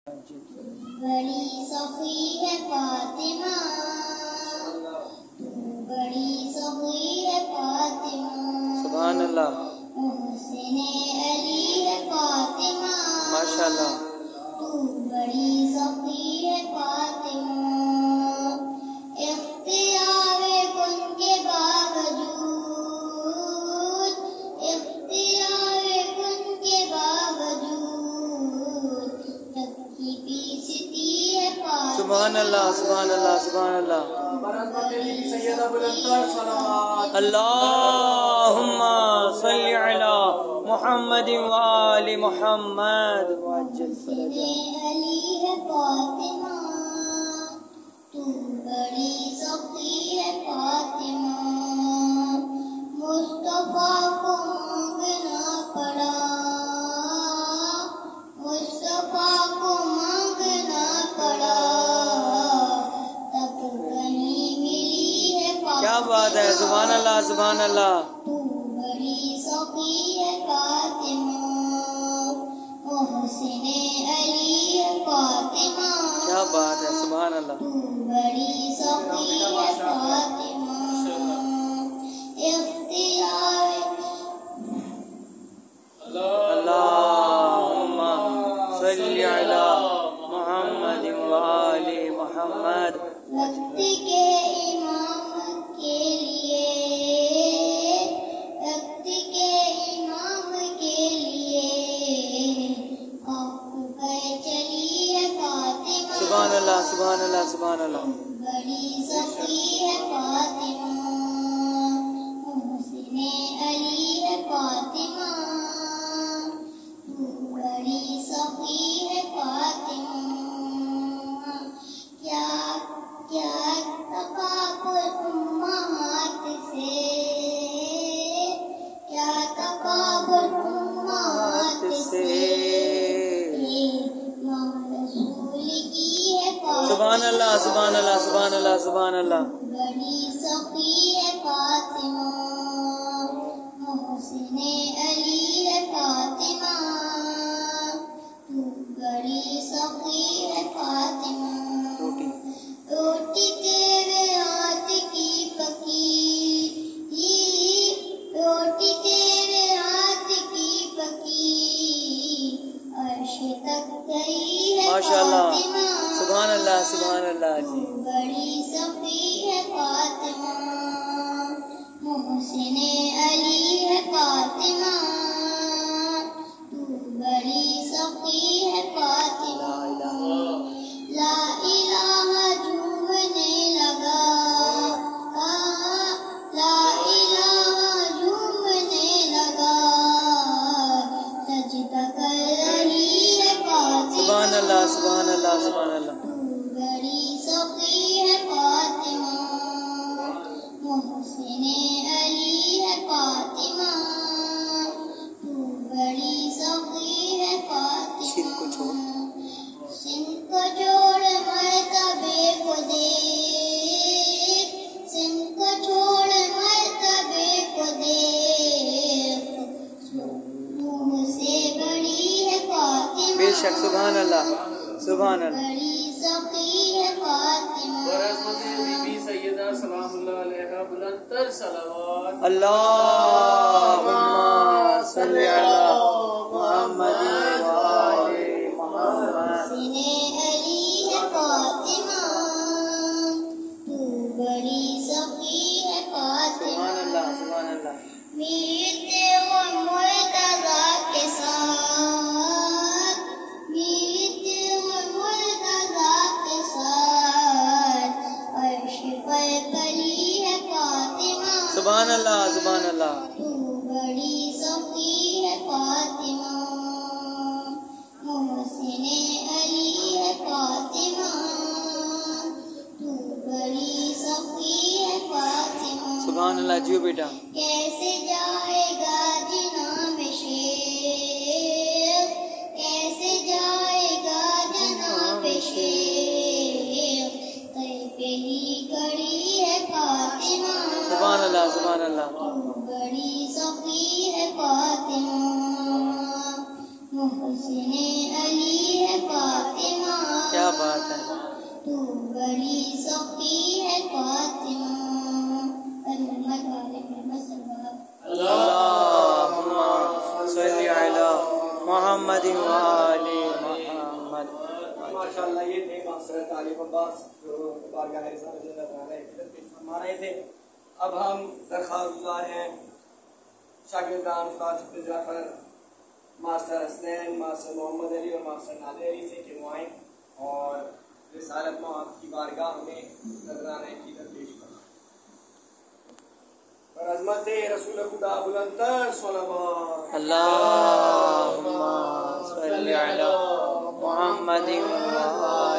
بڑی سخی ہے فاطمہ، بڑی سخی ہے فاطمہ، سبحان اللہ، محسن علی ہے فاطمہ، ماشاءاللہ، تو بڑی سخی ہے فاطمہ، اختیار کن کے باوجود، اختیار کن کے باوجود چکی پیستی ہے فاطمہ، سبحان اللہ، سبحان اللہ، سبحان اللہ، اللہم صلی علی محمد وآل محمد وعجل فرجہ۔ علی ہے فاطمہ، تو بڑی سخی ہے فاطمہ، مصطفیٰ کو مانگنا پڑا، مصطفیٰ کو مانگنا پڑا، تب کہیں ملی ہے فاطمہ، کیا بات ہے، سبحان اللہ، سبحان اللہ، تو بڑی سخی ہے فاطمہ، محسن علی ہے فاطمہ، کیا بات ہے، سبحان اللہ، تو بڑی سخی ہے فاطمہ، اختیار اللہم صلی علی محمد وآل محمد۔ وقت کے امام کے لیے، وقت کے امام کے لیے آپ پر چلی ہے فاطمہ، سبحان اللہ، سبحان اللہ، سبحان اللہ، بڑی سخی ہے فاطمہ، محسن علی ہے فاطمہ، تو بڑی سخی ہے فاطمہ، کیا کیا تقابل امہات سے، کیا تقابل امہات سے، ماں رسول کی ہے فاطمہ، سبحان اللہ، سبحان اللہ، سبحان اللہ، سبحان اللہ، بڑی سخی ہے فاطمہ، محسن علی ہے فاطمہ، تو بڑی سخی ہے فاطمہ، روٹی روٹی تیرے ہاتھ کی پکی، روٹی تیرے ہاتھ کی پکی، عرش تک گئی ہے ماشاءاللہ، فاطمہ، سبحان اللہ، سبحان اللہ جی، بڑی سخی ہے فاطمہ، محسن علی ہے فاطمہ، تو بڑی سخی ہے فاطمہ، لا الہ جھومنے لگا، لا الہ جھومنے لگا، سجدہ کر رہی ہے فاطمہ، سبحان اللہ، سبحان اللہ، سبحان اللہ، بڑی سخی ہے فاطمہ، محسن علی ہے فاطمہ، تو بڑی سخی ہے سر کو چھوڑ، فاطمہ، سن کو چھوڑ مرتبے کو دیکھ، سن کو چھوڑ مرتبے کو دیکھ، منہ سے بڑی ہے فاطمہ، بے شک، سبحان اللہ، سبحان اللہ، بڑی سخی ہے فاطمہ، بی سیدہ سلام اللہ علیہ بلند تر صلوات، اللہم صلی علی محمد وآل محمد، محسن علی ہے فاطمہ، تو بڑی سخی ہے فاطمہ، سبحان اللہ، سبحان اللہ، میرے و مرتضیٰ کے ساتھ، میرے و مرتضیٰ کے ساتھ عرش پر کلی ہے فاطمہ، سبحان اللہ، سبحان اللہ، تو بڑی سخی ہے فاطمہ، محسن علی ہے فاطمہ، تو بڑی سخی ہے فاطمہ، سبحان اللہ، جیو بیٹا، کیسے جائے گا جناب شیخ، کیسے جائے گا جناب شیخ، پہ ہی کڑی ہے فاطمہ، سبحان اللہ، سبحان اللہ، تو بڑی سخی ہے فاطمہ، محسن علی ہے فاطمہ، تو بڑی سخی ہے فاطمہ محمد والے محمد صلی اللہ اللہم صلی علی محمد وآل محمد. ماشاءاللہ یہ تھے ماسٹر طالب عباس جو بارگاہ رسالت میں نذرانے فرما رہے تھے. اب ہم درخواست گزار ہیں شاگردان استاد حفیظ ظفر، ماسٹر حسنین، ماسٹر محمد علی اور ماسٹر نادر علی سے کہ وہ آئیں اور رسالت میں آپ کی بارگاہ میں نذرانے کی درپیش کریں. اور عظمت رسول خدا بلندتر صلوات. اللہم صلی علی محمد وآل